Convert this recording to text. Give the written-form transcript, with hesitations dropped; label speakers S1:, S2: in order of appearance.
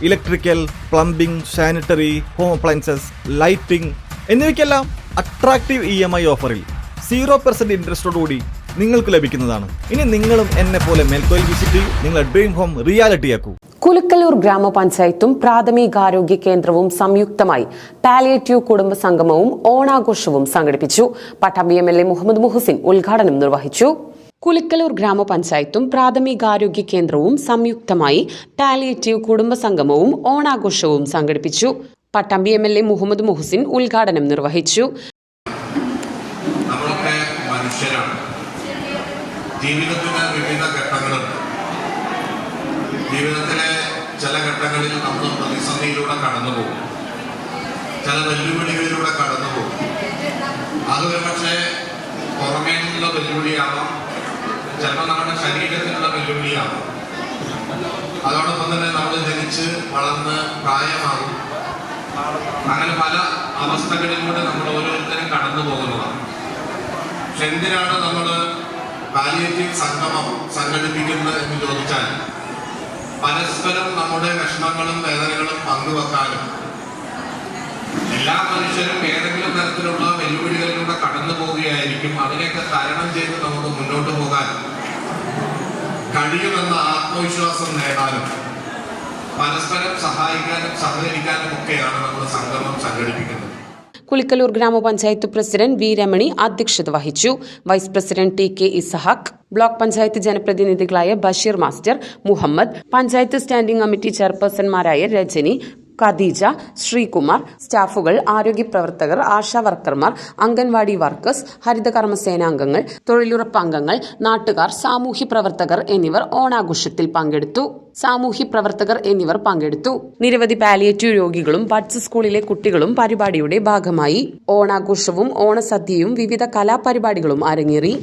S1: Electrical, plumbing, sanitary, home appliances, lighting എന്നിവയ്ക്കെല്ലാം attractive EMI ഓഫറിൽ 0% ഇൻട്രസ്റ്റോടുകൂടി നിങ്ങൾക്ക് ലഭിക്കുന്നതാണ്. ഇനി നിങ്ങളും എന്നെ പോലെ മേൽക്കോയിൽ വിസിറ്റ് ചെയ്യൂ, നിങ്ങളുടെ ഡ്രീം ഹോം റിയാലിറ്റിയാക്കൂ.
S2: കുലുക്കല്ലൂർ ഗ്രാമപഞ്ചായത്തും പ്രാഥമികാരോഗ്യ കേന്ദ്രവും സംയുക്തമായി പാലിയേറ്റീവ് കുടുംബ സംഗമവും ഓണാഘോഷവും സംഘടിപ്പിച്ചു. പട്ടാമ്പി MLA മുഹമ്മദ് മുഹസിൻ ഉദ്ഘാടനം നിർവഹിച്ചു. കുലുക്കല്ലൂർ ഗ്രാമപഞ്ചായത്തും പ്രാഥമികാരോഗ്യ കേന്ദ്രവും സംയുക്തമായി പാലിയേറ്റീവ് കുടുംബ സംഗമവും ഓണാഘോഷവും സംഘടിപ്പിച്ചു. പട്ടാമ്പി MLA മുഹമ്മദ് മുഹസിൻ ഉദ്ഘാടനം നിർവഹിച്ചു.
S3: ജീവിതത്തിന് വിവിധ ഘട്ടങ്ങളുണ്ട്. ജീവിതത്തിലെ ചില ഘട്ടങ്ങളിൽ നമ്മൾ പ്രതിസന്ധിയിലൂടെ കടന്നുപോകും, ചില വെല്ലുവിളികളിലൂടെ കടന്നുപോകും. അത് പക്ഷേ പുറമേ നിന്നുള്ള വെല്ലുവിളിയാവാം, ചിലപ്പോൾ നമ്മുടെ ശരീരത്തിനുള്ള വെല്ലുവിളിയാവാം. അതോടൊപ്പം തന്നെ നമ്മൾ ജനിച്ച് വളർന്ന് പ്രായമാകും. അങ്ങനെ പല അവസ്ഥകളിലൂടെ നമ്മൾ ഓരോരുത്തരും കടന്നു പോകുന്നതാണ്. പക്ഷെ എന്തിനാണ് നമ്മൾ പാലിയേറ്റീവ് സംഗമം സംഘടിപ്പിക്കുന്നത് എന്ന് ചോദിച്ചാൽ, പരസ്പരം നമ്മുടെ വിഷമങ്ങളും വേദനകളും പങ്കുവെക്കാനും, എല്ലാ മനുഷ്യരും ഏതെങ്കിലും തരത്തിലുള്ള വെല്ലുവിളികളിലൂടെ കടന്നു പോവുകയായിരിക്കും. അതിനെയൊക്കെ തരണം ചെയ്ത് നമുക്ക് മുന്നോട്ട് പോകാൻ കഴിയുമെന്ന ആത്മവിശ്വാസം നേടാനും പരസ്പരം സഹായിക്കാനും സഹകരിക്കാനും ഒക്കെയാണ് നമ്മൾ സംഗമം സംഘടിപ്പിക്കുന്നത്.
S2: കുലുക്കല്ലൂർ ഗ്രാമപഞ്ചായത്ത് പ്രസിഡന്റ് വി രമണി അധ്യക്ഷത വഹിച്ചു. Vice president TK Isahaq, block panchayat ജനപ്രതിനിധികളായ Basheer master, Muhammad, panchayat standing committee ചെയർപേഴ്സൺമാരായ രജനി, ഖദീജ, ശ്രീകുമാർ, സ്റ്റാഫുകൾ, ആരോഗ്യ പ്രവർത്തകർ, ആശാ വർക്കർമാർ, അംഗൻവാടി വർക്കേഴ്സ്, ഹരിതകർമ്മസേനാംഗങ്ങൾ, തൊഴിലുറപ്പ് അംഗങ്ങൾ, നാട്ടുകാർ, സാമൂഹ്യ പ്രവർത്തകർ എന്നിവർ ഓണാഘോഷത്തിൽ പങ്കെടുത്തു. നിരവധി പാലിയേറ്റീവ് രോഗികളും ബഡ്സ് സ്കൂളിലെ കുട്ടികളും പരിപാടിയുടെ ഭാഗമായി ഓണാഘോഷവും ഓണസദ്യയും വിവിധ കലാപരിപാടികളും അരങ്ങേറി.